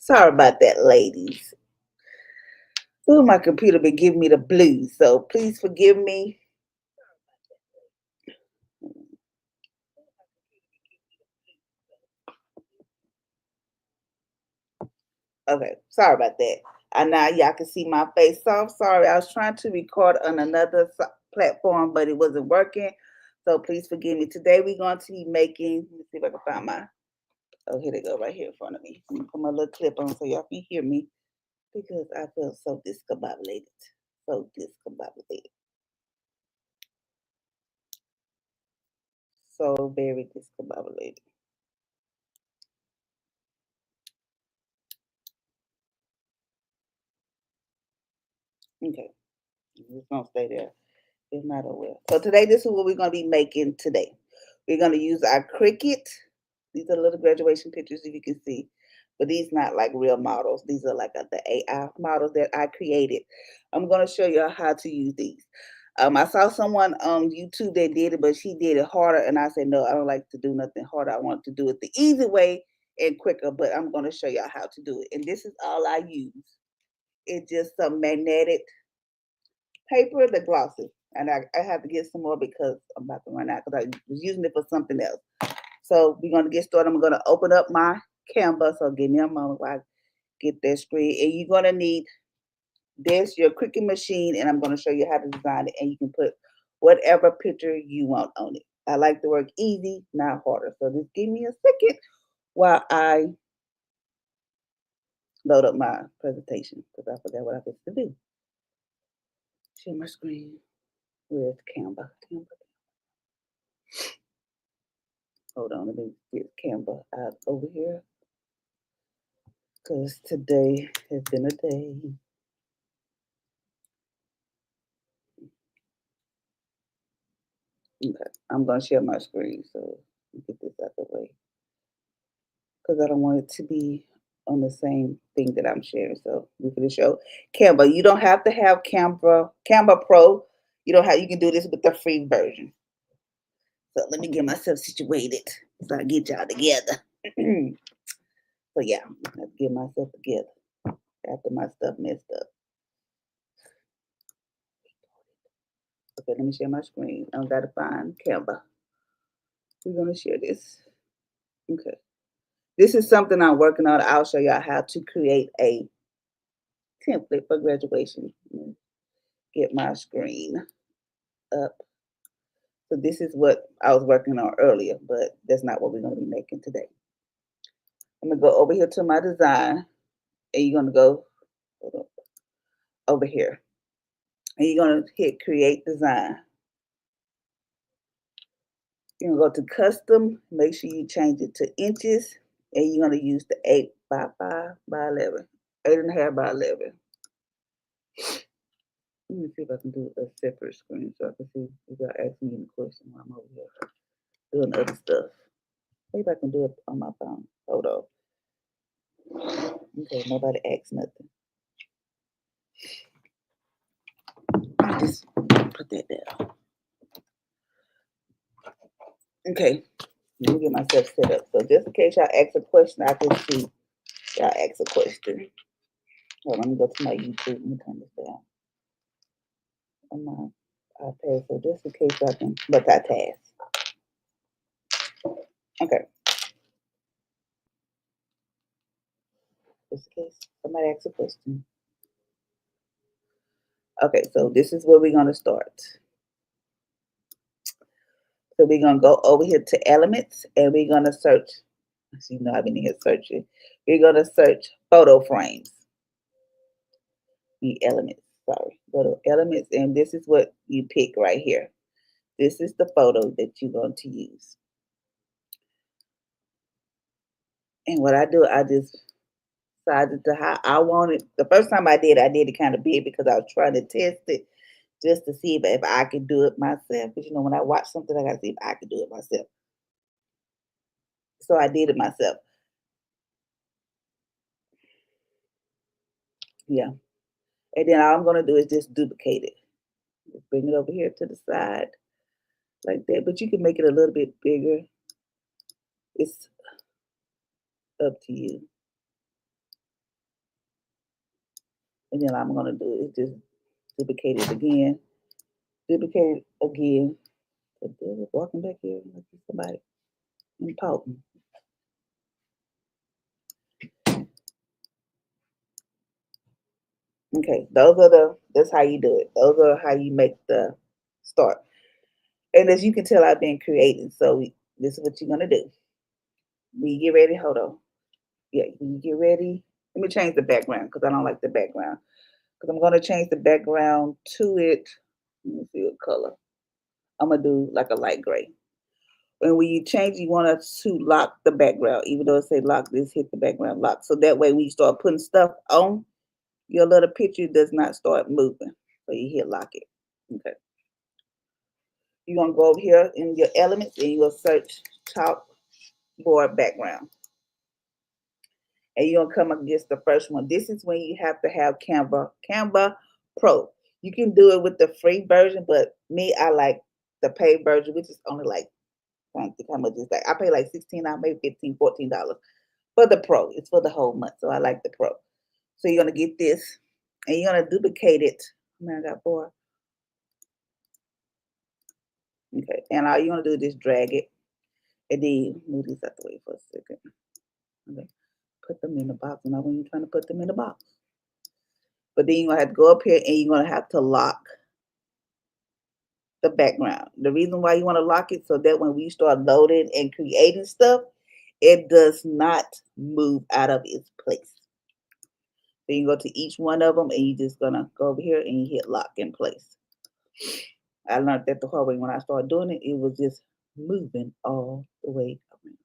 Sorry about that, ladies. Ooh, my computer been giving me the blues, so please forgive me. Okay, sorry about that. And now y'all can see my face. So I'm sorry. I was trying to record on another platform, but it wasn't working. So please forgive me. Today we're going to be making. Let me see if I can find my. Oh, here they go, right here in front of me. Let me put my little clip on so y'all can hear me because I feel so discombobulated. So discombobulated. So very discombobulated. Okay, I'm just gonna stay there. If not, oh well. So today, this is what we're gonna be making today. We're gonna use our cricut. These are little graduation pictures, if you can see, but these not like real models. These are like the AI models that I created. I'm gonna show you how to use these. I saw someone on YouTube that did it, but she did it harder, and I said no, I don't like to do nothing harder. I want to do it the easy way and quicker. But I'm gonna show y'all how to do it, and this is all I use. It's just some magnetic paper, the glossy. And I have to get some more because I'm about to run out because I was using it for something else. So we're going to get started. I'm going to open up my Canva. So give me a moment while I get that screen. And you're going to need this, your Cricut machine, and I'm going to show you how to design it. And you can put whatever picture you want on it. I like to work easy, not harder. So just give me a second while I load up my presentation because I forgot what I was to do. Share my screen with Canva. Hold on, let me get Canva out over here because today has been a day. Okay, I'm gonna share my screen so get this out the way because I don't want it to be on the same thing that I'm sharing. So we're gonna show Canva. You don't have to have Canva Pro. You don't have. You can do this with the free version. So let me get myself situated so I get y'all together. So yeah, I have to get myself together after my stuff messed up. Okay, let me share my screen. I gotta find Canva. We're gonna share this. Okay. This is something I'm working on. I'll show y'all how to create a template for graduation. Get my screen up. So this is what I was working on earlier, but that's not what we're gonna be making today. I'm gonna go over here to my design, and you're gonna go over here, and you're gonna hit create design. You're gonna go to custom, make sure you change it to inches, and you're gonna use the 8 by 5 by 11, 8.5 by 11. Let me see if I can do a separate screen so I can see if y'all asking me any question while I'm over here doing other stuff. Maybe I can do it on my phone. Hold on. Okay, nobody asked nothing. Just put that down. Okay, let me get myself set up. So just in case y'all ask a question, I can see y'all ask a question. Hold on, let me go to my YouTube. Let me turn this down on my iPad. So just in case I can multitask. Okay. Just in case somebody asks a question. Okay, so this is where we're gonna start. So we're gonna go over here to elements and we're gonna search. You know, I've been here searching. We're gonna search photo frames. The elements, sorry. Go to elements, and this is what you pick right here. This is the photo that you're going to use. And what I do, I just decided to how I want it. The first time I did it kind of big because I was trying to test it just to see if I could do it myself. Because you know, when I watch something, I gotta see if I could do it myself. So I did it myself. Yeah. And then all I'm gonna do is just duplicate it. Just bring it over here to the side like that. But you can make it a little bit bigger. It's up to you. And then I'm gonna do is just duplicate it again. Duplicate it again. Walking back here like somebody important. Okay, that's how you do it. Those are how you make the start. And as you can tell, I've been creating. So this is what you're gonna do. When you get ready, hold on. Yeah, when you get ready, let me change the background because I don't like the background. Because I'm gonna change the background to it. Let me see what color. I'm gonna do like a light gray. And when you change, you want to lock the background, even though it say lock this, hit the background lock. So that way when you start putting stuff on, your little picture does not start moving. So you hit lock it. Okay. You're gonna go over here in your elements and you'll search chalkboard background. And you're gonna come against the first one. This is when you have to have Canva Pro. You can do it with the free version, but me, I like the paid version, which is only like, I don't think how much is that. I pay like $16, maybe $15, $14 for the Pro. It's for the whole month, so I like the Pro. So you're gonna get this, and you're gonna duplicate it. Man, I got 4. Okay, and all you're gonna do is just drag it, and then move these out the way for a second. Okay, put them in the box, and not when you're trying to put them in the box. But then you're gonna have to go up here, and you're gonna have to lock the background. The reason why you want to lock it so that when we start loading and creating stuff, it does not move out of its place. Then you go to each one of them and you're just gonna go over here and you hit lock in place. I learned that the hard way when I started doing it. It was just moving all the way around.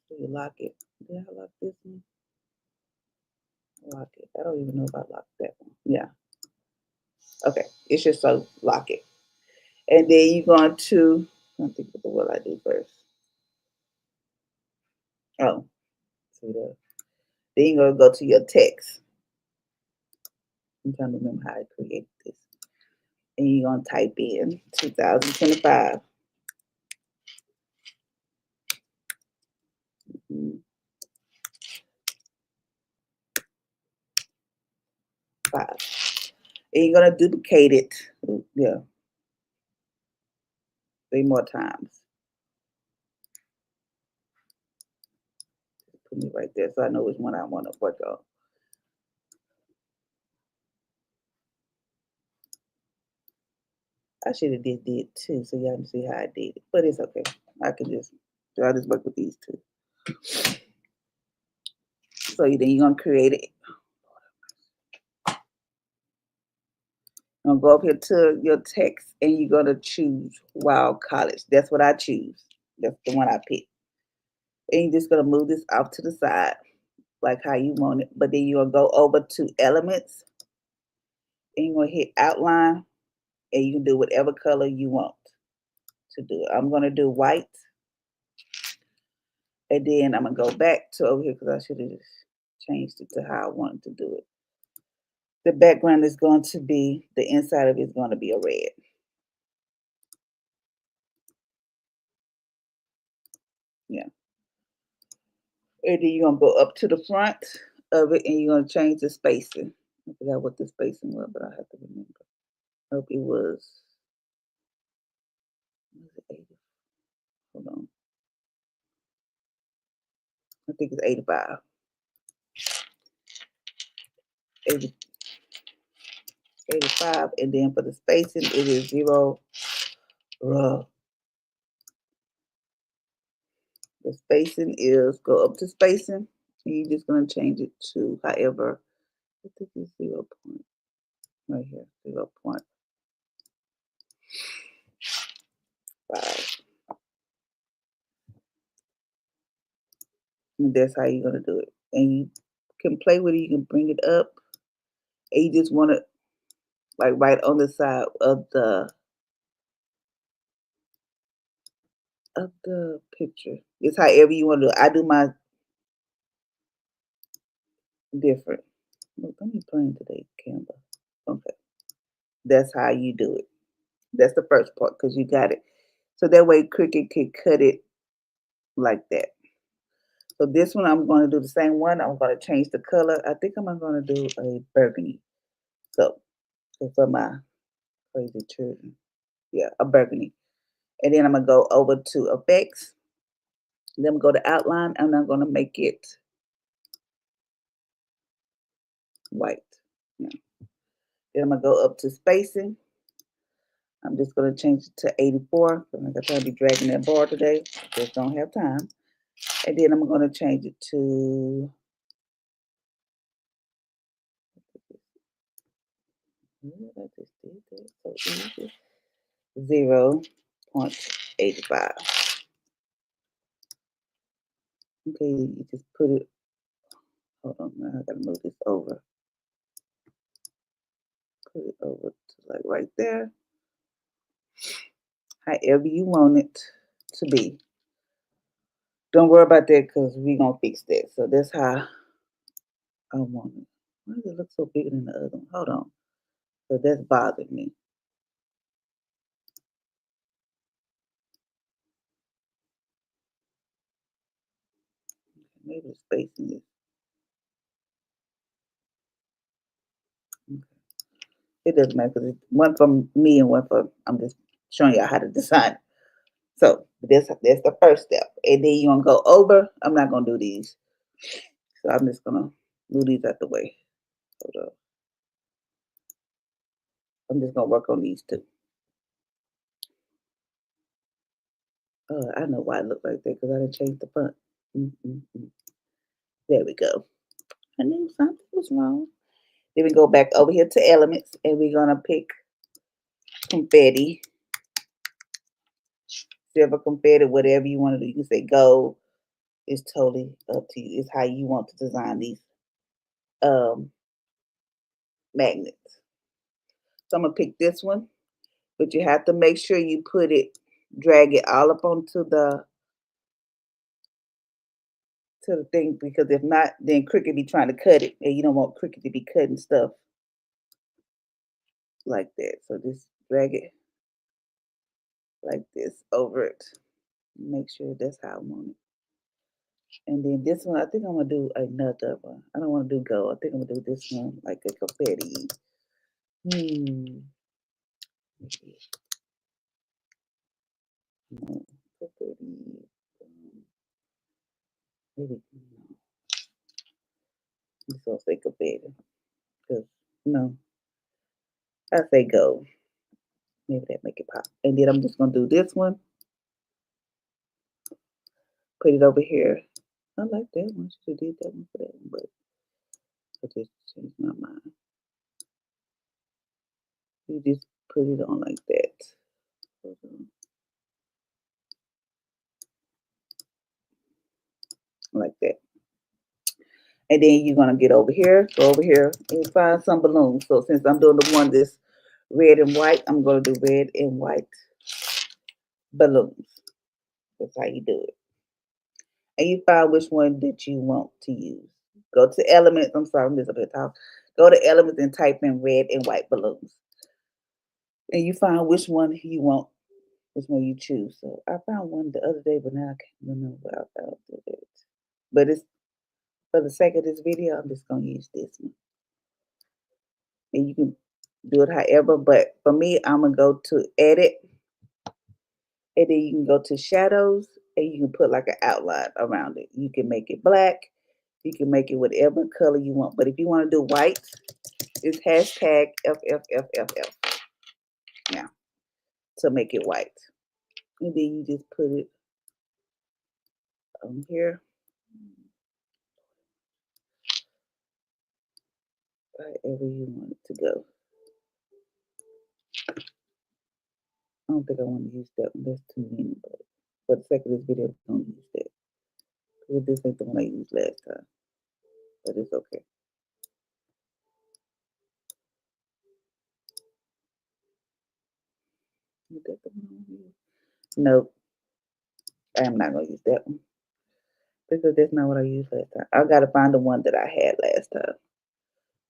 So you lock it. Did I lock this one? Lock it. I don't even know if I locked that one. Yeah. Okay. It's just so lock it. And then you're going to, I think what I do first. Oh, see that. Then you're going to go to your text. I'm trying to remember how I create this. And you're going to type in 2025. Mm-hmm. 5. And you're going to duplicate it. Yeah. 3 more times. Put me right there so I know which one I want to work on. I should have did 2 so y'all can see how I did it. But it's okay. I'll just work with these 2. So then you're going to create it. You're going to go up here to your text and you're going to choose Wild College. That's what I choose. That's the one I picked. And you're just going to move this off to the side like how you want it. But then you're going to go over to elements and you're going to hit outline and you can do whatever color you want to do it. I'm going to do white. And then I'm going to go back to over here because I should have just changed it to how I wanted to do it. The background is going to be, the inside of it is going to be a red. Yeah. And then you're going to go up to the front of it and you're going to change the spacing. I forgot what the spacing was, but I have to remember. I hope it was 80. Hold on. I think it's 85. 85. And then for the spacing, it is 0. The spacing is, go up to spacing. And you're just going to change it to however, I think it's 0 point. Right here, 0.5. And that's how you're going to do it. And you can play with it. You can bring it up. And you just want to, like, right on the side of the picture. It's however you want to do it. I do my different. Look, let me playing today, Canva. Okay. That's how you do it. That's the first part because you got it. So that way Cricut can cut it like that. So this one, I'm going to do the same one. I'm going to change the color. I think I'm going to do a burgundy. So for my crazy children. Yeah, a burgundy. And then I'm going to go over to effects. Then I'm going to go to outline, and I'm going to make it white. Yeah. Then I'm going to go up to spacing. I'm just going to change it to 84. I'm not going to be dragging that bar today. Just don't have time. And then I'm going to change it to I just did that so easy. 0.85. Okay, you just put it. Hold on, now I gotta move this over. Put it over to like right there. However you want it to be. Don't worry about that because we're gonna fix that. So that's how I want it. Why does it look so bigger than the other one? Hold on. So that's bothering me. Maybe the spacing is okay. It doesn't matter because it's one from me and one for I'm just showing y'all how to design it. So that's the first step. And then you're gonna go over. I'm not gonna do these. So I'm just gonna move these out the way. Hold up. I'm just gonna work on these two. I know why it looked like that because I didn't change the font. Mm. There we go. I knew something was wrong. Then we go back over here to elements and we're gonna pick confetti, silver confetti, whatever you want to do. You can say gold. It's totally up to you. It's how you want to design these um, magnets. So I'm gonna pick this one, but you have to make sure you put it, drag it all up onto the thing because if not, then Cricut be trying to cut it, and you don't want Cricut to be cutting stuff like that. So just drag it like this over it. Make sure that's how I want it. And then this one, I think I'm gonna do another one. I don't want to do gold. I think I'm gonna do this one like a confetti. Hmm. Maybe. No, confetti. Maybe. I'm gonna say confetti. Cause no, I say gold. Maybe that make it pop. And then I'm just gonna do this one. Put it over here. I like that one. Should have did that one for that one, but I just changed my mind. You just put it on like that. Like that. And then you're gonna get over here, go over here, and find some balloons. So since I'm doing the one that's red and white, I'm gonna do red and white balloons. That's how you do it. And you find which one that you want to use. Go to elements. I'm sorry, I'm just a bit top. Go to elements and type in red and white balloons. And you find which one you want, which one you choose. So I found one the other day, but now I can't remember what I found today. But it's for the sake of this video, I'm just gonna use this one. And you can do it however, but for me, I'm gonna go to edit, and then you can go to shadows, and you can put like an outline around it. You can make it black, you can make it whatever color you want. But if you want to do white, it's hashtag FFFFF. Yeah, to make it white. And then you just put it on here, wherever you want it to go. I don't think I want to use that one. That's too many, but for the sake of this video, I'm gonna use that. Because this ain't the one I used last time. But it's okay. Is that the one I use? Nope. I am not gonna use that one. Because that's not what I used last time. I gotta find the one that I had last time.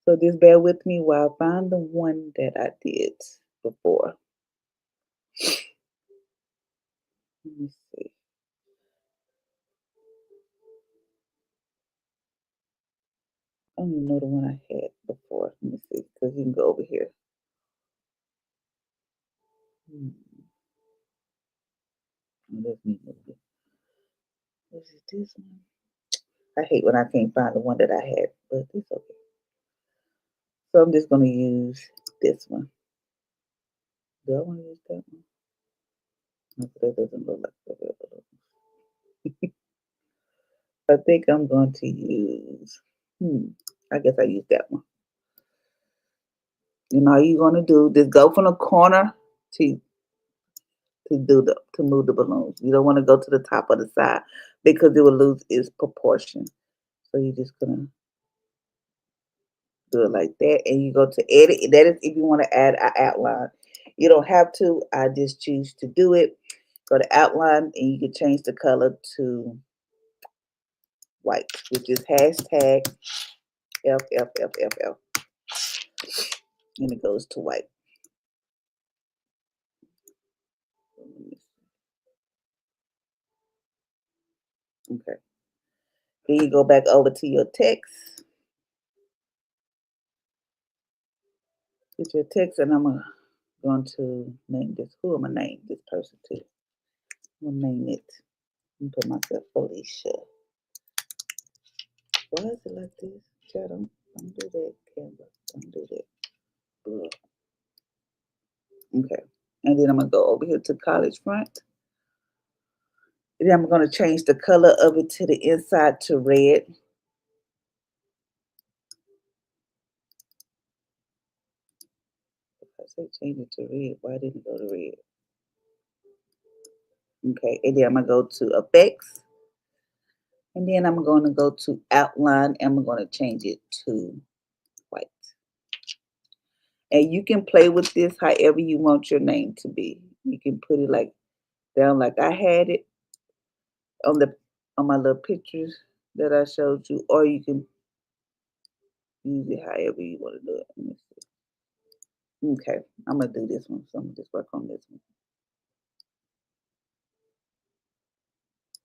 So just bear with me while I find the one that I did before. Let me see. I don't even know the one I had before. Let me see, because you can go over here. Hmm. Oh, that's me moving. Is it this one? I hate when I can't find the one that I had, but it's okay. So I'm just going to use this one. Do I want to use that one? No, that doesn't look like the other one. I think I'm going to use, I guess I use that one. And all you're going to do, just go from the corner to to move the balloons. You don't want to go to the top of the side because it will lose its proportion. So you're just gonna do it like that, and you go to edit. That is if you want to add an outline. You don't have to. I just choose to do it. Go to outline, and you can change the color to white, which is hashtag FFFFF, and it goes to white. Okay. Then you go back over to your text. Get your text, and I'm going to name this. Who am I name this person to? I'm gonna name it. I'm put myself Felicia. Why is it like this? Child, don't do that, Canva. Don't do that. Ugh. Okay. And then I'm gonna go over here to college front. And then I'm gonna change the color of it to the inside to red. If I say change it to red, why didn't it go to red? Okay, and then I'm gonna go to effects. And then I'm gonna go to outline and I'm gonna change it to white. And you can play with this however you want your name to be. You can put it like down like I had it on the on my little pictures that I showed you, or you can use it however you want to do it. Let me see. Okay, I'm gonna do this one, so I'm gonna just work on this one.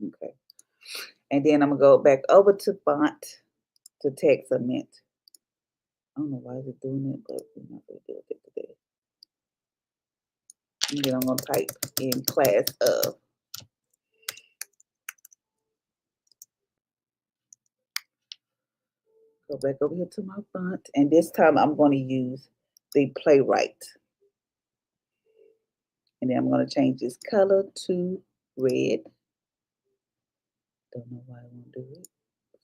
Okay, and then I'm gonna go back over to font to text a mint. I don't know why it's doing it, but we're not gonna do it today. And then I'm gonna type in class of. Go back over here to my font, and this time I'm going to use the playwright. And then I'm going to change this color to red. Don't know why I won't do it.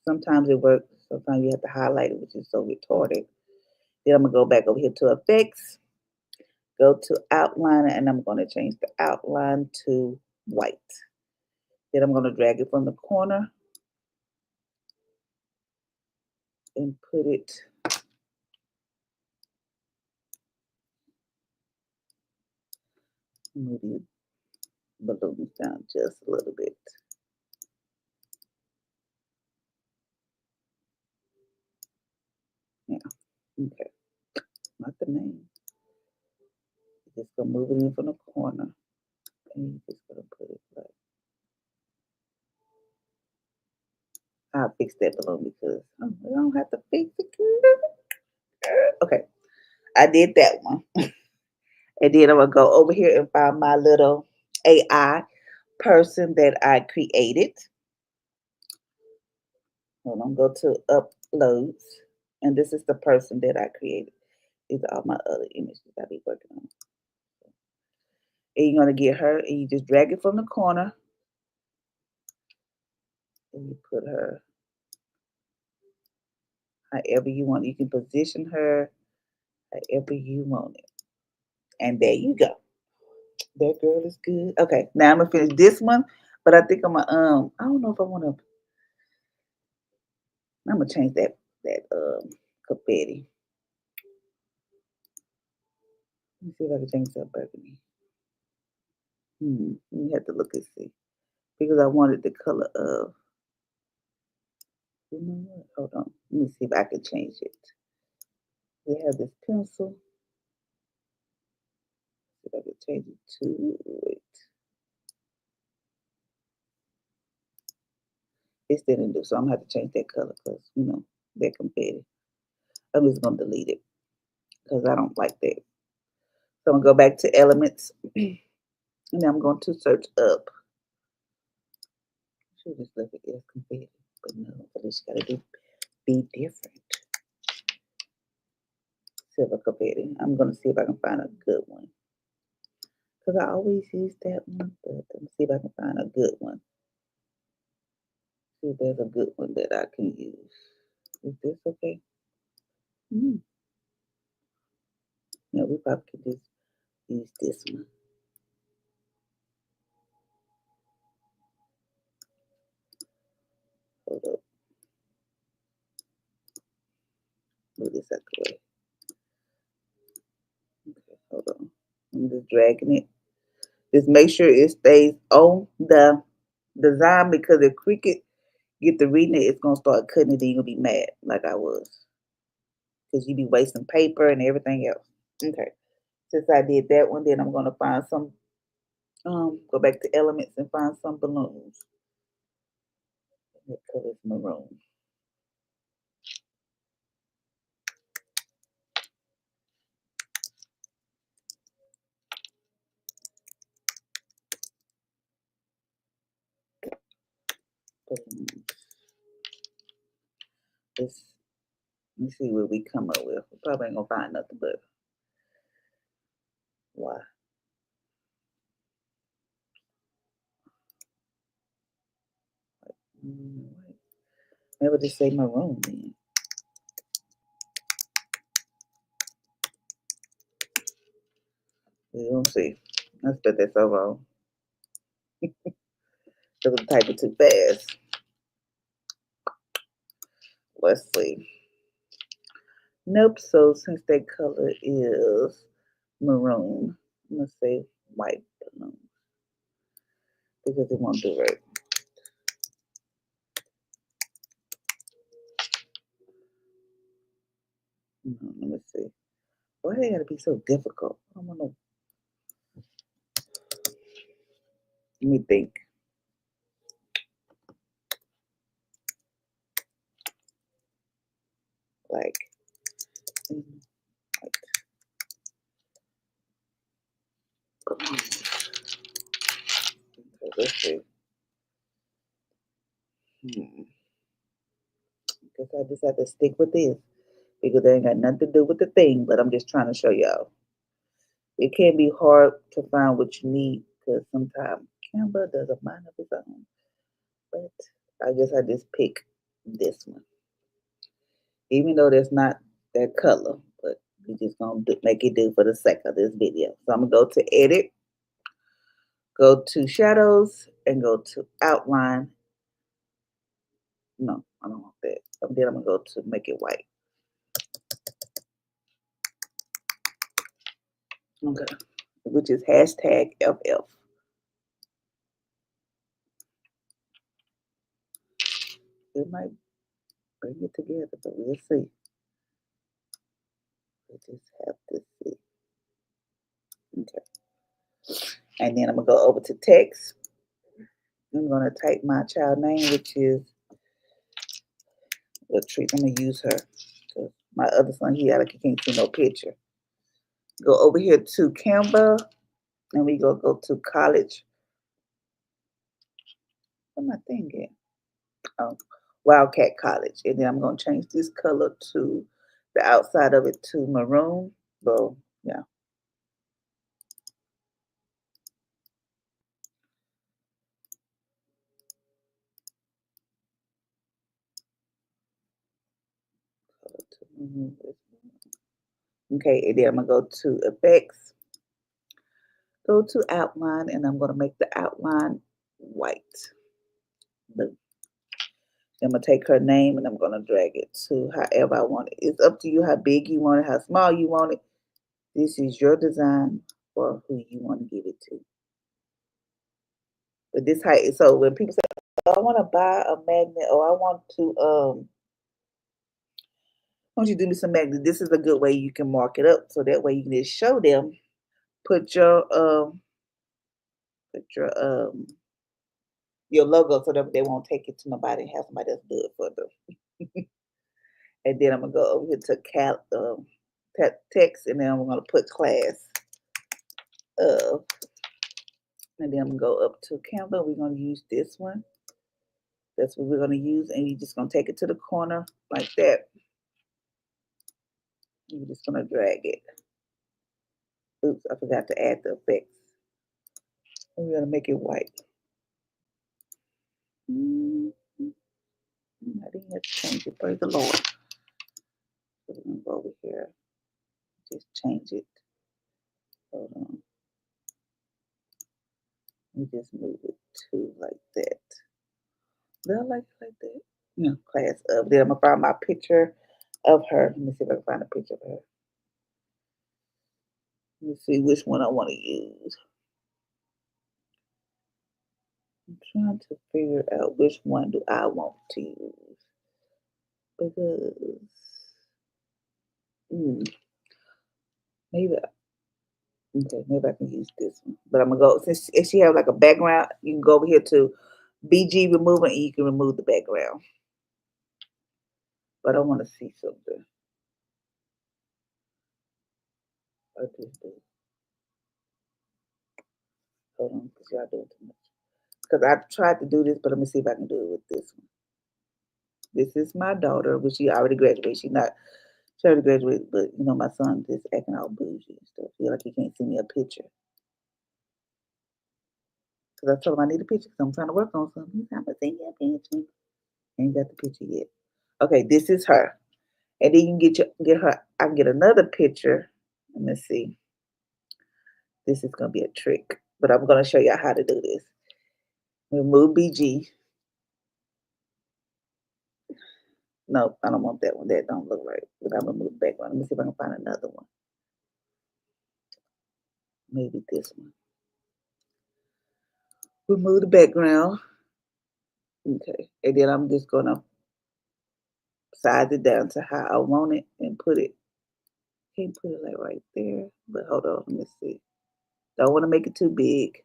Sometimes it works. Sometimes you have to highlight it, which is so retarded. Then I'm going to go back over here to effects, go to outline, and I'm going to change the outline to white. Then I'm going to drag it from the corner and put it move the balloons down just a little bit. Yeah, okay. Not the name. Just gonna move it in from the corner. And you're just gonna put it like I'll fix that balloon because I don't have to fix it. Okay, I did that one. And then I'm gonna go over here and find my little AI person that I created. Hold on, go to uploads. And this is the person that I created. These are all my other images I be working on. And you're gonna get her and you just drag it from the corner and you put her however you want. You can position her however you want it. And there you go. That girl is good. Okay, now I'm gonna finish this one, but I think I'm gonna I don't know if I wanna I'm gonna change that confetti. Let me see if I can change that burgundy. You have to look and see. Because I wanted the color of you know what? Hold on. Let me see if I can change it. We have this pencil. See if I can change it to wait. It didn't do, so I'm gonna have to change that color because you know that confetti. I'm just gonna delete it because I don't like that. So I'm gonna go back to elements and I'm going to search up. Should just look at it as confetti, but no, at least you gotta be different. Silver confetti. I'm gonna see if I can find a good one. Because I always use that one, but let me see if I can find a good one. See if there's a good one that I can use. Is this okay? Mm. No, we probably could just use this one. Hold up. Move this out the way. Okay, hold on. I'm just dragging it. Just make sure it stays on the design because if Cricut get to reading it, it's gonna start cutting it. Then you'll be mad like I was because you be wasting paper and everything else. Okay, since I did that one, then I'm gonna find some. Go back to elements and find some balloons. What color is maroon? Balloons. Let me see what we come up with. We probably ain't gonna find nothing but why. Maybe just say maroon then. We don't see. Let's put that so wrong. Because I'm typing too fast. Let's see. Nope. So since that color is maroon, I'm gonna say white balloon because it won't do right. Let me see. Why they gotta be so difficult? I don't know. Let me think. Like, mm, like okay, let's see. Hmm. Guess I just have to stick with this because they ain't got nothing to do with the thing, but I'm just trying to show y'all. It can be hard to find what you need because sometimes Canva does a mind of its own. But I guess I just pick this one, even though that's not that color. But we just gonna make it do for the sake of this video. So I'm gonna go to edit, go to shadows, and go to outline. No, I don't want that. And then I'm gonna go to make it white. Okay, which is hashtag FF. It might bring it together, but we'll see. We just have to see. Okay. And then I'm gonna go over to text. I'm gonna type my child name, which is Latrice. I'm gonna use her because my other son he can't see no picture. Go over here to Canva, and we go to college. What am I thinking? Oh, Wildcat College, and then I'm gonna change this color to the outside of it to maroon. So yeah. Okay, and then I'm gonna go to effects, go to outline, and I'm gonna make the outline white. Boom. I'm gonna take her name and I'm gonna drag it to however I want it. It's up to you how big you want it, how small you want it. This is your design for who you want to give it to. But this height, so when people say, oh, I want to buy a magnet or I want to why don't you do me some magnet? This is a good way you can mark it up so that way you can just show them, put put your logo so that they won't take it to nobody and have somebody else do it for them. And then I'm going to go over here to text, and then I'm going to put class of. And then I'm going to go up to Canva. We're going to use this one. That's what we're going to use. And you're just going to take it to the corner like that. You're just going to drag it. Oops, I forgot to add the effects. We're going to make it white. I didn't have to change it. Praise the Lord. So we're going to go over here. Just change it. Hold on. We just move it to like that. Do I like it like that? No, class of. Then I'm going to find my picture of her. Let me see if I can find a picture of her. Let me see which one I want to use. I'm trying to figure out which one do I want to use. Because maybe I can use this one. But I'm gonna go, since if she have like a background, you can go over here to BG remover and you can remove the background. But I want to see something. I just do. Hold on, because y'all doing too much. Because I tried to do this, but let me see if I can do it with this one. This is my daughter, which she already graduated. She already graduated, but you know, my son just acting all bougie and stuff. Feel like he can't send me a picture. Because I told him I need a picture because I'm trying to work on something. He's not going to send me a picture. Ain't got the picture yet. Okay, this is her. And then you can get her. I can get another picture. Let me see. This is going to be a trick, but I'm going to show you how to do this. Remove BG. No, I don't want that one. That don't look right. But I'm going to move the background. Let me see if I can find another one. Maybe this one. Remove the background. Okay. And then I'm just going to size it down to how I want it and put it. Can't put it like right there. But hold on. Let me see. Don't want to make it too big.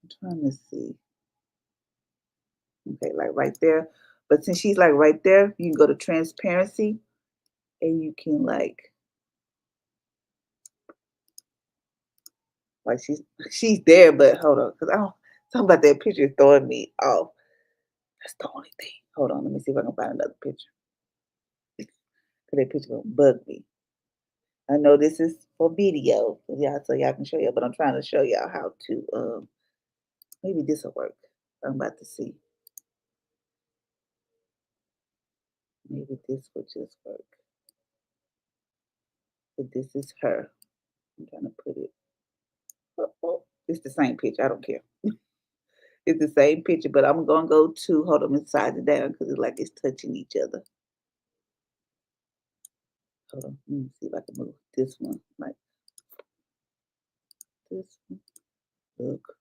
I'm trying to see. Okay, like right there. But since she's like right there, you can go to transparency and you can like she's there, but hold on, because I don't something about that picture is throwing me off. That's the only thing. Hold on, let me see if I can find another picture. Because that picture gonna bug me. I know this is for video, so y'all can show y'all, but I'm trying to show y'all how to maybe this will work. I'm about to see. Maybe this will just work. But this is her. I'm trying to put it. Oh, it's the same picture. I don't care. It's the same picture, but I'm gonna go to hold on inside it down because it's like it's touching each other. Hold on, let me see if I can move this one like this one. Look.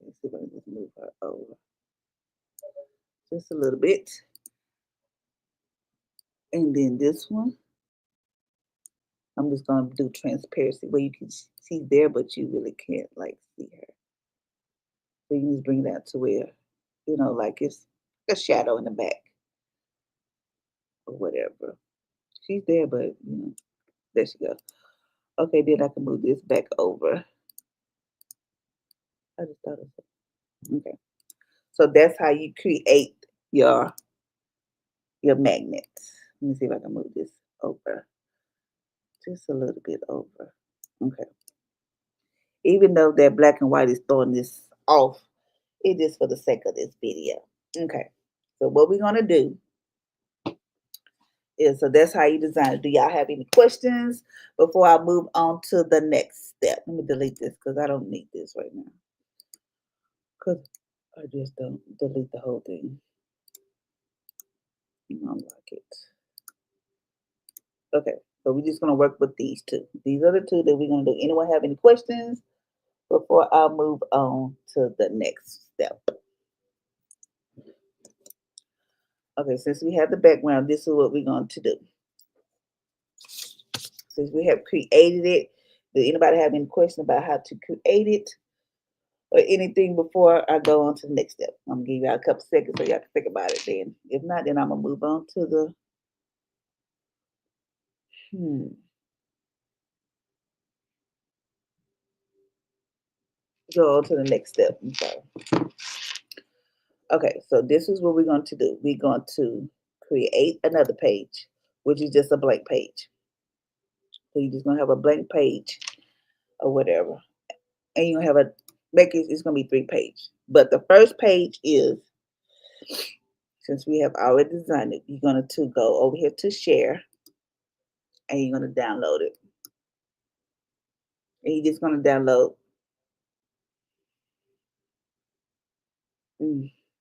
Let's see if I can just move her over. Just a little bit. And then this one. I'm just gonna do transparency where you can see there, but you really can't like see her. So you can just bring that to where, you know, like it's a shadow in the back or whatever. She's there, but you know, there she goes. Okay, then I can move this back over. I just thought of it. Okay. So that's how you create your magnets. Let me see if I can move this over. Just a little bit over. Okay. Even though that black and white is throwing this off, it is for the sake of this video. Okay. So what we're gonna do is, so that's how you design it. Do y'all have any questions before I move on to the next step? Let me delete this because I don't need this right now. Because I just don't delete the whole thing. I don't like it. Okay, so we're just gonna work with these two. These are the two that we're gonna do. Anyone have any questions before I move on to the next step? Okay, since we have the background, this is what we're going to do. Since we have created it, Does anybody have any question about how to create it or anything before I go on to the next step? I'm gonna give y'all a couple seconds so y'all can think about it then. If not, then I'm gonna move on to the go on to the next step. I'm sorry. Okay, so this is what we're going to do. We're going to create another page, which is just a blank page. So you're just gonna have a blank page or whatever, and you have a it's gonna be 3 pages. But the first page is, since we have already designed it, you're gonna go over here to share, and you're gonna download it, and you're just gonna download.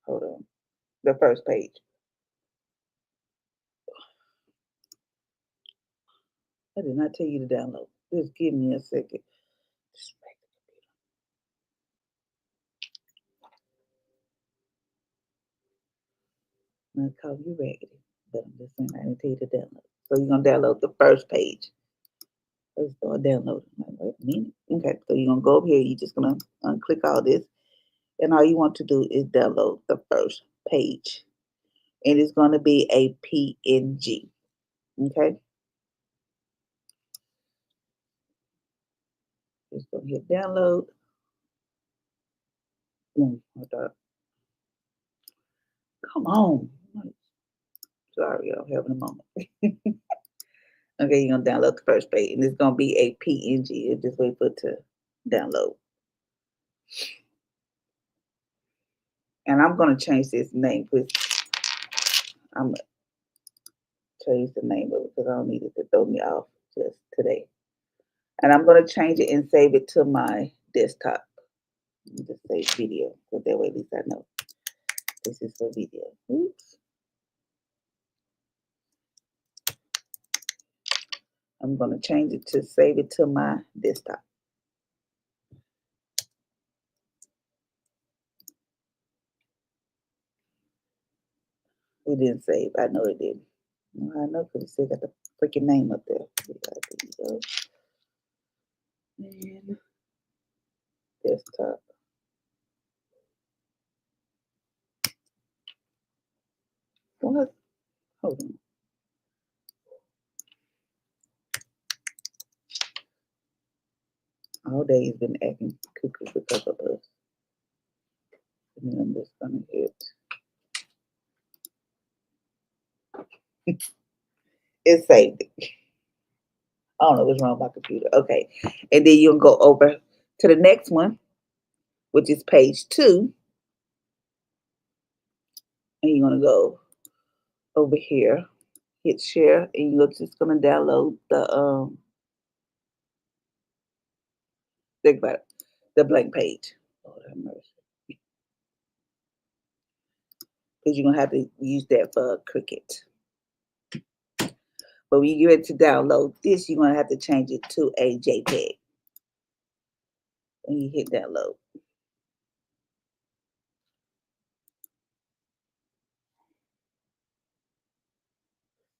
Hold on, the first page. I did not tell you to download. Just give me a second. I'm gonna call you raggedy, but I'm just saying I didn't tell you to download. So you're gonna download the first page. Let's start downloading. Wait a minute. Okay, so you're gonna go over here. You're just gonna unclick all this, and all you want to do is download the first page, and it's gonna be a PNG. Okay. Just gonna hit download. I thought, come on. Sorry, I'm having a moment. Okay, you're gonna download the first page, and it's gonna be a PNG. Just wait for it to download. And I'm gonna change this name, please. I'm gonna change the name of it because I don't need it to throw me off just today. And I'm gonna change it and save it to my desktop. Just say video, so that way at least I know this is for video. Oops. I'm gonna change it to save it to my desktop. It didn't save. I know it didn't. I know because it still got the freaking name up there. Video and desktop. What? Hold on. All day he's been acting cuckoo because of us. And then I'm just gonna hit. It saved it. I don't know what's wrong with my computer. Okay. And then you'll go over to the next one, which is page 2. And you're gonna go over here, hit share, and you're just gonna download think about it, the blank page. Lord have mercy. Because you're gonna have to use that for Cricut. But when you get ready to download this, you're gonna have to change it to a JPEG. And you hit download.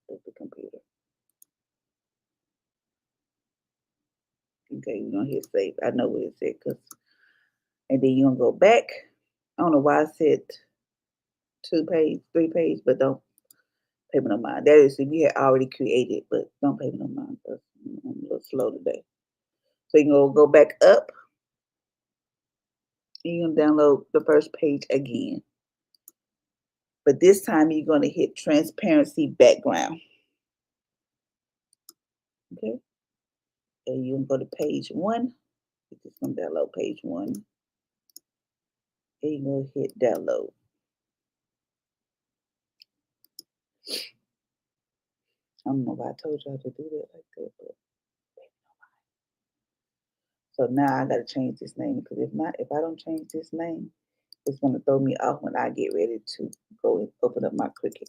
Stupid computer. Okay, you're gonna hit save. I know what it said, and then you're gonna go back. I don't know why I said 2 page, 3 page, but don't pay me no mind. That is if you had already created, but don't pay me no mind because I'm a little slow today. So you're gonna go back up. You're gonna download the first page again. But this time you're gonna hit transparency background. Okay. And you're gonna go to page 1. You're just gonna download page 1. And you're gonna hit download. I don't know why I told y'all to do that like that, but so now I gotta change this name because if I don't change this name, it's gonna throw me off when I get ready to go and open up my Cricut.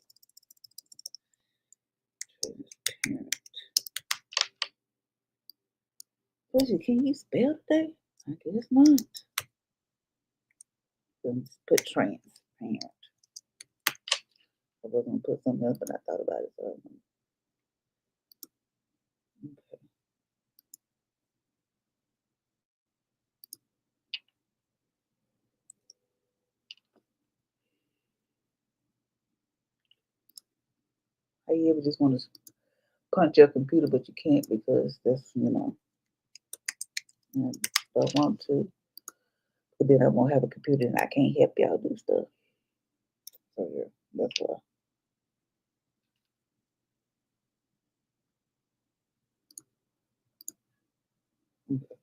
Transparent. Bridget, can you spell today? I guess not. Let's put transparent. I was gonna put something else, but I thought about it. So okay. How you ever just want to punch your computer, but you can't because that's, I don't want to. But then I won't have a computer and I can't help y'all do stuff. So yeah, that's why. Okay.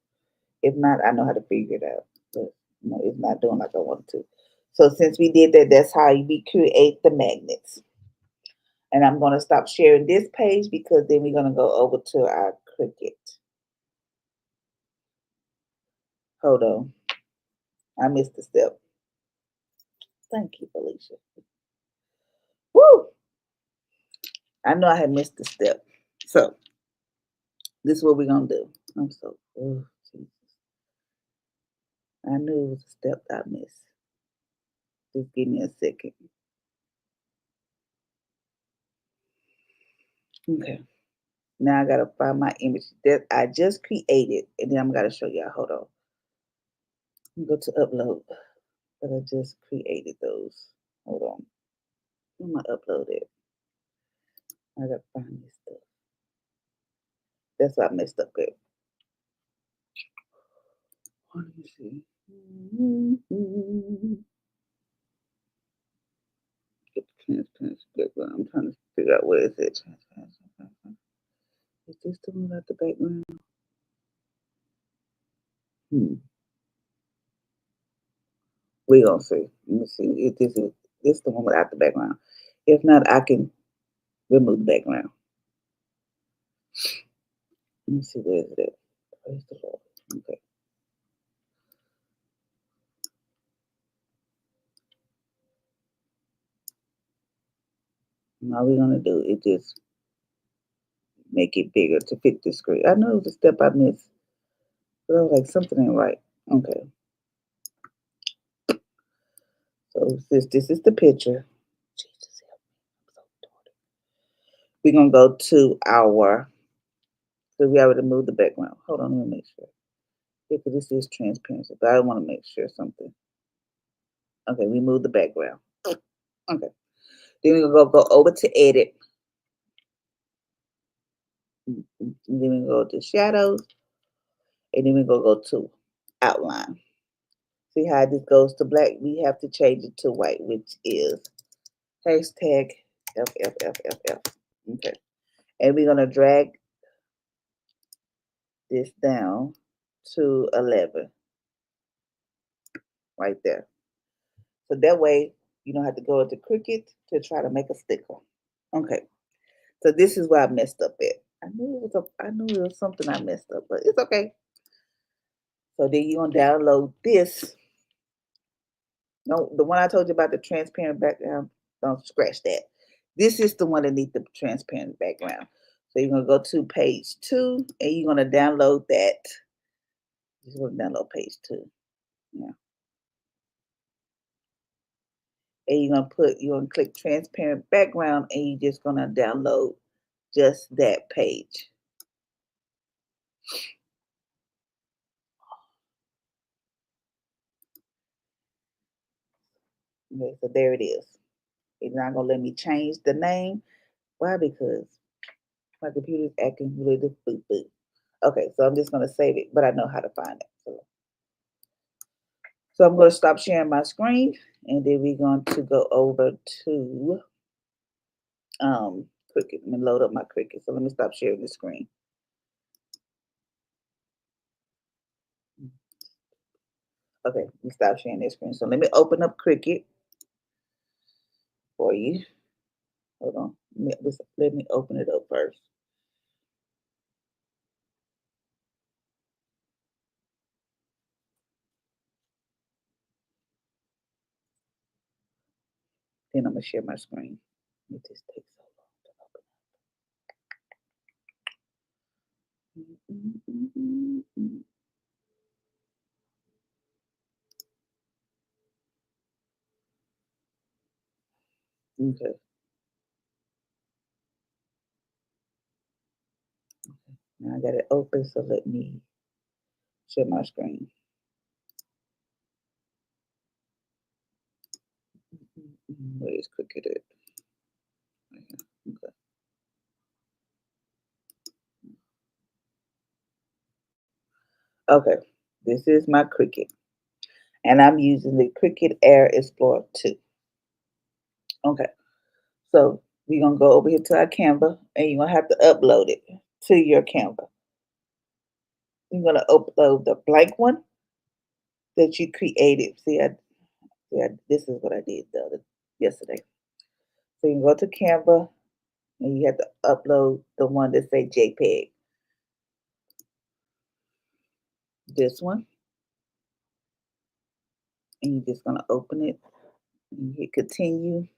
If not, I know how to figure it out. But it's not doing like I wanted to. So since we did that, that's how we create the magnets. And I'm going to stop sharing this page because then we're going to go over to our Cricut. Hold on. I missed a step. Thank you, Felicia. Woo! I know I had missed a step. So this is what we're going to do. I'm so, oh, Jesus. I knew it was a step I missed. Just give me a second. Okay. Now I got to find my image that I just created. And then I'm going to show y'all. Hold on. Go to upload. But I just created those. Hold on. I'm going to upload it. I got to find this stuff. That's why I messed up good. Let me see. Get the transparency background. I'm trying to figure out where is it. Is this the one at the background? We gonna see. Let me see if this the one without the background. If not, I can remove the background. Let me see where is it at. Praise the Lord. Okay. All we're gonna do is just make it bigger to fit the screen. I know it was a step I missed, but I was like something ain't right. Okay. So since this is the picture, Jesus help me, I'm so tired. We're gonna go to our. So we already moved the background. Hold on, let me make sure. Because this is transparency, but I want to make sure something. Okay, we moved the background. Okay. Then we're gonna go over to edit. And then we go to shadows. And then we're gonna go to outline. See how this goes to black? We have to change it to white, which is hashtag FFFFF. Okay. And we're gonna drag this down to 11. Right there. So that way you don't have to go into Cricut to try to make a sticker. Okay. So this is where I messed up at. I knew it was something I messed up, but it's okay. So then you're gonna download this. No, the one I told you about the transparent background, don't scratch that. This is the one that needs the transparent background. So you're gonna go to page 2 and you're gonna download that. Just want to download page 2. Yeah. And you're gonna click transparent background and you're just gonna download just that page. Okay, so there it is. It's not gonna let me change the name. Why? Because my computer's acting really boo boo. Okay, so I'm just gonna save it, but I know how to find it. So I'm gonna stop sharing my screen, and then we're going to go over to Cricut. Let me load up my Cricut. So let me stop sharing the screen. Okay, we stop sharing this screen. So let me open up Cricut for you. Hold on. Let me open it up first. Then I'm gonna share my screen. It just takes so long to open. Okay. Now I got it open, so let me share my screen. Where is Cricut at? Okay. Okay, this is my Cricut, and I'm using the Cricut Air Explorer 2. Okay, so we're gonna go over here to our Canva, and you're gonna have to upload it to your Canva. You're gonna upload the blank one that you created. This is what I did yesterday. So you can go to Canva, and you have to upload the one that say JPEG. This one, and you're just gonna open it. And hit continue,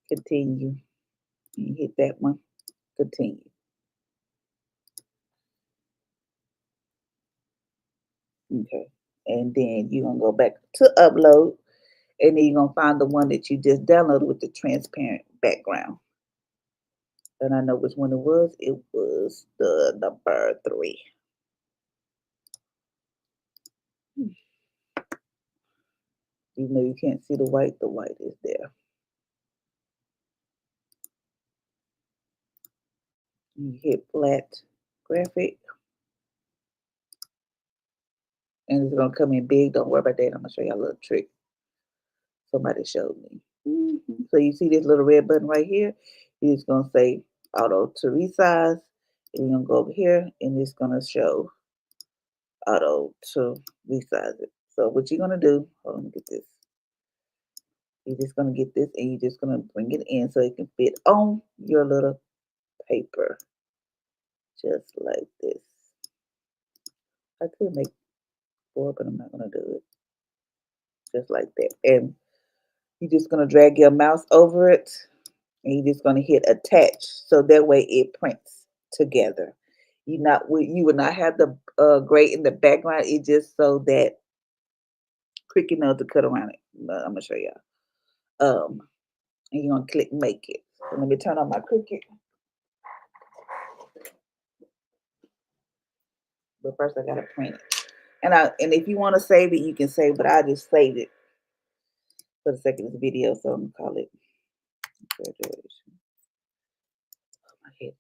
continue, and you hit that one, continue. Okay. And then you're gonna go back to upload, and then you're gonna find the one that you just downloaded with the transparent background. And I know which one it was. It was the number 3. Even though you can't see the white is there. You hit flat graphic, and it's gonna come in big. Don't worry about that. I'm gonna show you a little trick somebody showed me. So you see this little red button right here? You're just gonna say auto to resize, and you're gonna go over here, and it's gonna show auto to resize it. So what you're gonna do? Hold on, get this. You're just gonna get this, and you're just gonna bring it in so it can fit on your little paper, just like this. I could make 4, but I'm not gonna do it. Just like that, and you're just gonna drag your mouse over it, and you're just gonna hit attach, so that way it prints together. You would not have the gray in the background. It just so that Cricut knows to cut around it. But I'm gonna show y'all. And you're gonna click make it. So let me turn on my Cricut. But first I gotta print it. And if you want to save it, you can save, but I just saved it for the sake of this video, so I'm gonna call it graduation. Oh, my head.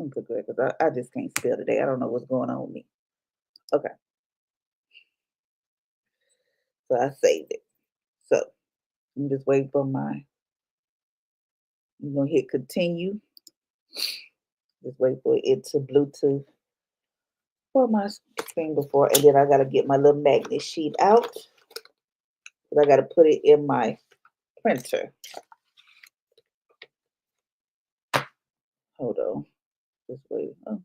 I'm gonna put because I just can't spell today. I don't know what's going on with me. Okay, so I saved it. So I'm just waiting for I'm gonna hit continue. Just wait for it to Bluetooth for my screen before, and then I gotta get my little magnet sheet out. But I gotta put it in my printer. Hold on. Just wait. Oh.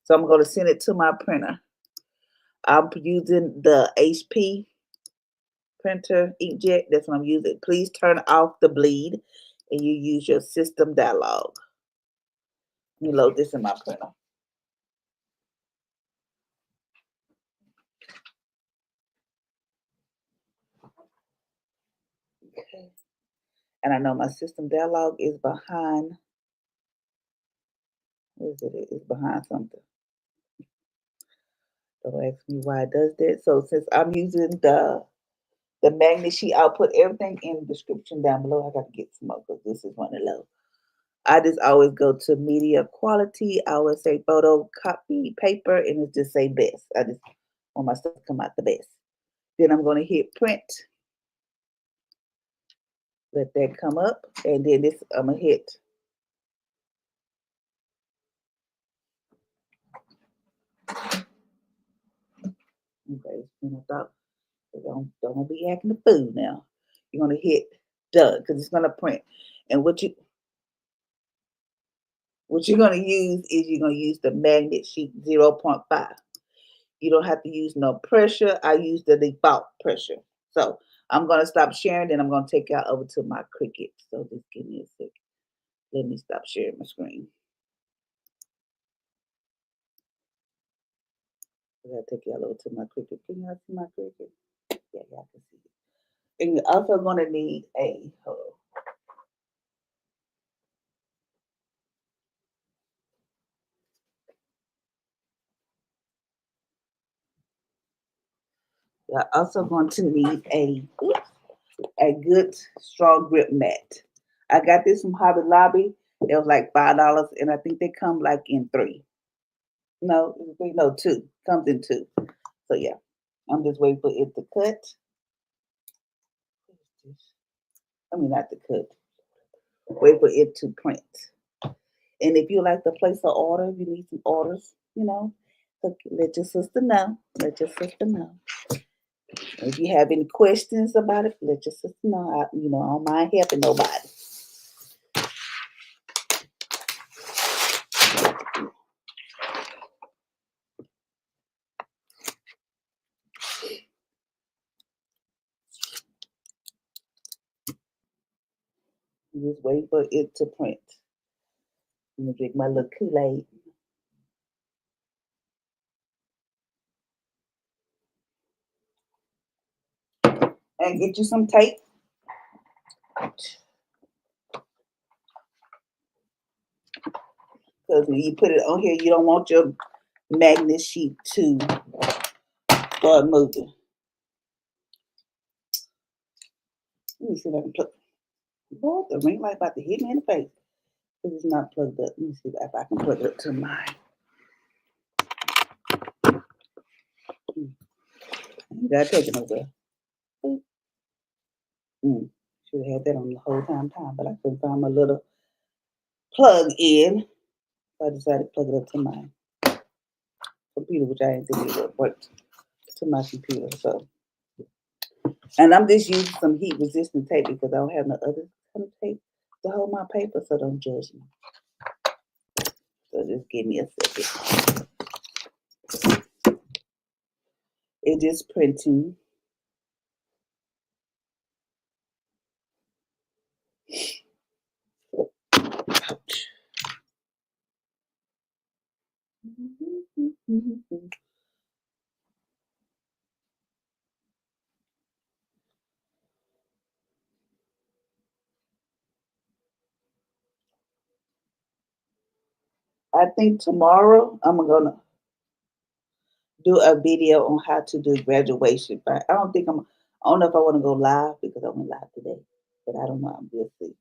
So I'm gonna send it to my printer. I'm using the HP printer inkjet. That's what I'm using. Please turn off the bleed, and you use your system dialog. Let me load this in my printer. Okay. And I know my system dialog is behind. Where is it? It's behind something. Don't ask me why it does that. So since I'm using the magnet sheet, I'll put everything in the description down below. I got to get some more because this is one of low. I just always go to media quality. I always say photo copy paper, and it just say best. I just want my stuff to come out the best. Then I'm going to hit print. Let that come up, and then this I'm gonna hit. Okay, and I thought don't be acting the fool now. You're gonna hit done because it's gonna print. And what you're gonna use is you're gonna use the magnet sheet 0.5. You don't have to use no pressure. I use the default pressure. So I'm gonna stop sharing, then I'm gonna take y'all over to my Cricut. So just give me a second. Let me stop sharing my screen. I gotta take y'all over to my Cricut. Can y'all see my Cricut? Yeah, y'all can see it. And you're also gonna need a You're also going to need a good strong grip mat. I got this from Hobby Lobby. It was like $5, and I think they come like in 3. No, two. Comes in two. So yeah, I'm just waiting for it to cut. I mean, not to cut. Wait for it to print. And if you like to place an order, if you need some orders, let your sister know. Let your sister know. If you have any questions about it, let your sister know. I don't mind helping nobody. Just wait for it to print. I'm gonna drink my little Kool-Aid. And get you some tape. Because when you put it on here, you don't want your magnet sheet to start moving. Let me see if I can plug. Lord, the ring light about to hit me in the face. Because it's not plugged up. Let me see if I can plug it up to mine. You gotta take it over. Should have had that on the whole time, but I couldn't find my little plug in. So I decided to plug it up to my computer, which I didn't think it would work to my computer. So, and I'm just using some heat resistant tape because I don't have no other kind of tape to hold my paper, so don't judge me. So just give me a second. It is printing. Ouch. I think tomorrow I'm gonna do a video on how to do graduation. But I don't know if I want to go live because I went live today. But I don't know. We'll see.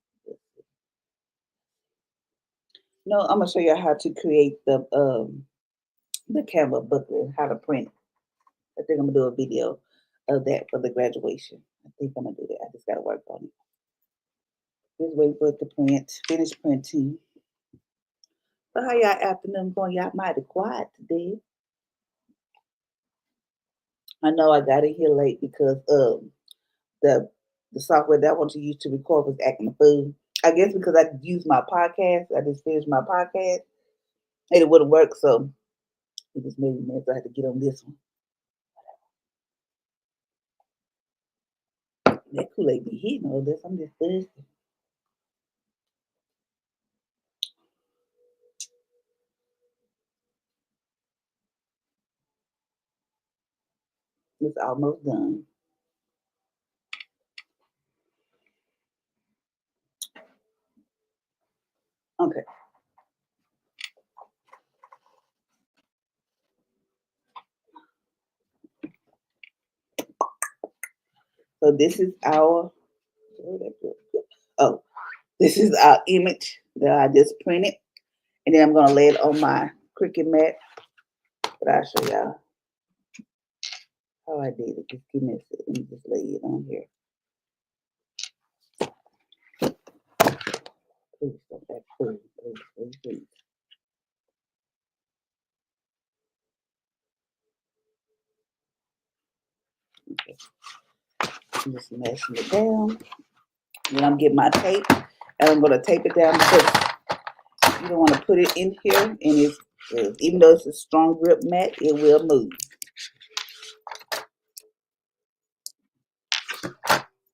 No, I'm gonna show you how to create the Canva booklet, how to print. I think I'm gonna do a video of that for the graduation. I think I'm gonna do that. I just gotta work on it. Just wait for it to print. Finish printing. So how y'all afternoon going? Y'all mighty quiet today. I know I got in here late because the the software that I want to use to record was acting a fool. I guess because I used my podcast, I just finished my podcast, and it wouldn't work, so it just made me mad. So I had to get on this one. That Kool-Aid be hitting all this. I'm just thirsty. It's almost done. Okay. So this is our oh, this is our image that I just printed. And then I'm gonna lay it on my Cricut mat. But I'll show y'all how I did it. Just give me a second. Let me just lay it on here. Please don't act fool. Please. Okay. I'm just mashing it down. Then I'm getting my tape and I'm gonna tape it down because you don't want to put it in here and it's even though it's a strong grip mat, it will move.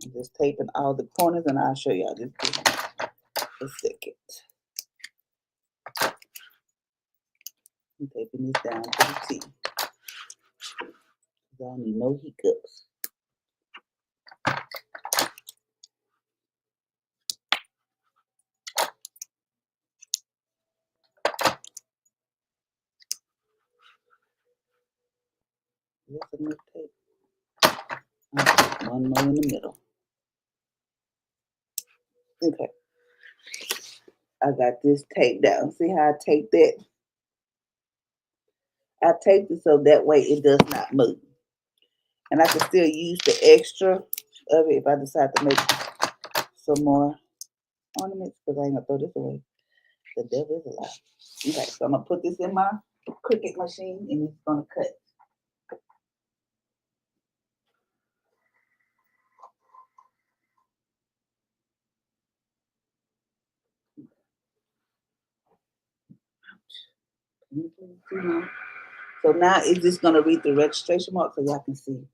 I'm just taping all the corners and I'll show y'all this in a second. I'm taping this down to the T. I don't need no hiccups. That's enough tape. One more in the middle. Okay. I got this taped down. See how I taped that? I taped it so that way it does not move. And I can still use the extra of it if I decide to make some more ornaments, because I ain't gonna throw this away. The devil is a lie. Okay, so I'm gonna put this in my Cricut machine and it's gonna cut. So now it's just gonna read the registration mark so y'all can see.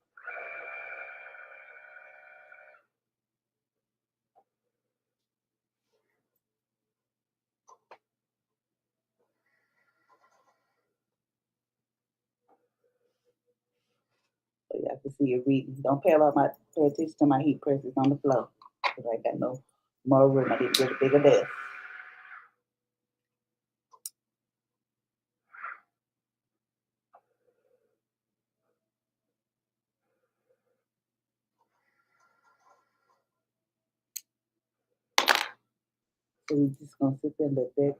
So y'all can see it reading. Don't pay attention to my heat presses on the floor. Because I got no more room. I need to get a bigger desk. So we're just gonna sit there and let that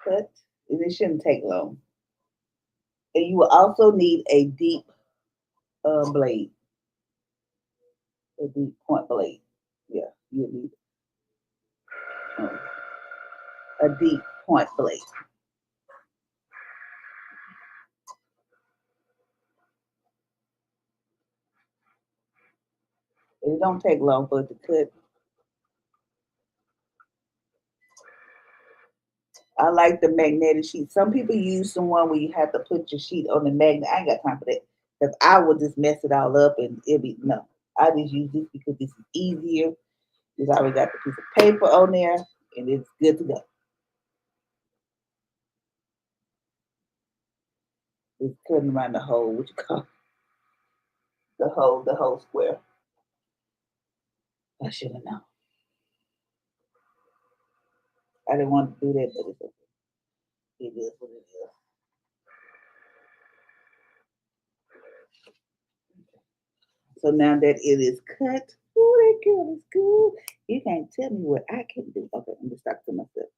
cut. And it shouldn't take long. And you will also need a deep blade. A deep point blade. Yeah, you need a deep point blade. It don't take long for it to cut. I like the magnetic sheet. Some people use the one where you have to put your sheet on the magnet. I ain't got time for that because I will just mess it all up and it'll be no. I just use this because this is easier. It's already got the piece of paper on there and it's good to go. It's cutting around the hole, what you call the whole square. I should have known. I didn't want to do that, but it's okay. It is what it is. So now that it is cut, oh, that girl is good. You can't tell me what I can do. Okay, I'm just talking to myself.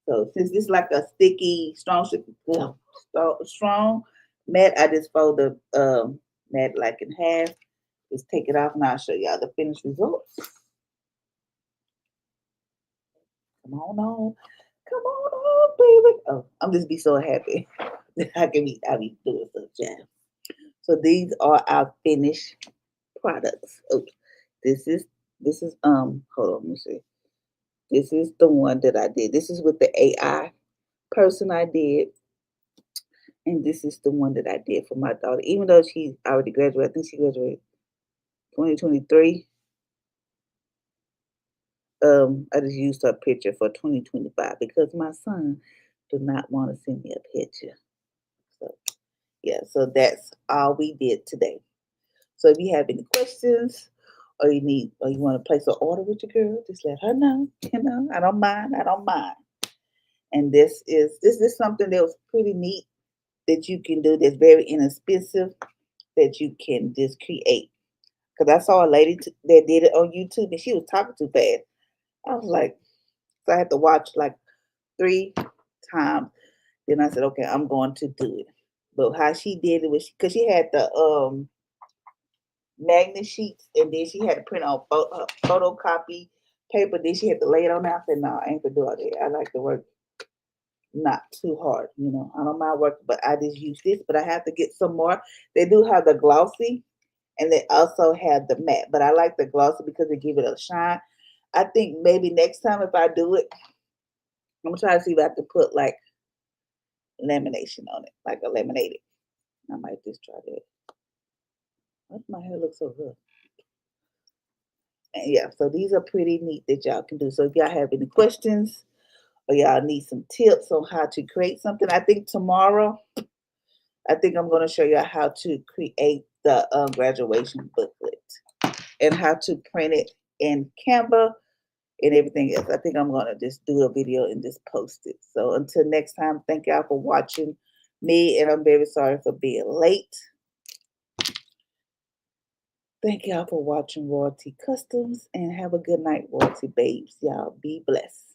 So since this is like a sticky, strong mat, I just fold the mat like in half. Just take it off and I'll show y'all the finished results. Come on. Come on, baby. Oh, I'm just be so happy. I be doing such jam. So these are our finished products. Okay. This is hold on, let me see. This is the one that I did. This is with the AI person I did. And this is the one that I did for my daughter. Even though she already graduated, I think she graduated 2023. I just used her picture for 2025 because my son did not want to send me a picture. So yeah, so that's all we did today. So if you have any questions or you want to place an order with your girl, just let her know. I don't mind. I don't mind. And this is something that was pretty neat that you can do that's very inexpensive that you can just create. Because I saw a lady that did it on YouTube and she was talking too fast. I was like, so I had to watch like 3 times. Then I said, okay, I'm going to do it. But how she did it was because she had the magnet sheets and then she had to print on photocopy paper. Then she had to lay it on there. I said, no, I ain't gonna do all that. I like to work not too hard. I don't mind working, but I just use this. But I have to get some more. They do have the glossy and they also have the matte. But I like the glossy because they give it a shine. I think maybe next time if I do it, I'm gonna try to see if I can put like lamination on it, like a laminated. I might just try that. Why does my hair look so rough? And yeah, so these are pretty neat that y'all can do. So if y'all have any questions or y'all need some tips on how to create something, I think tomorrow, I think I'm going to show y'all how to create the graduation booklet and how to print it in Canva and everything else. I think I'm going to just do a video and just post it. So until next time, thank y'all for watching me, and I'm very sorry for being late. Thank y'all for watching Royalty Customs, and have a good night, Royalty babes. Y'all be blessed.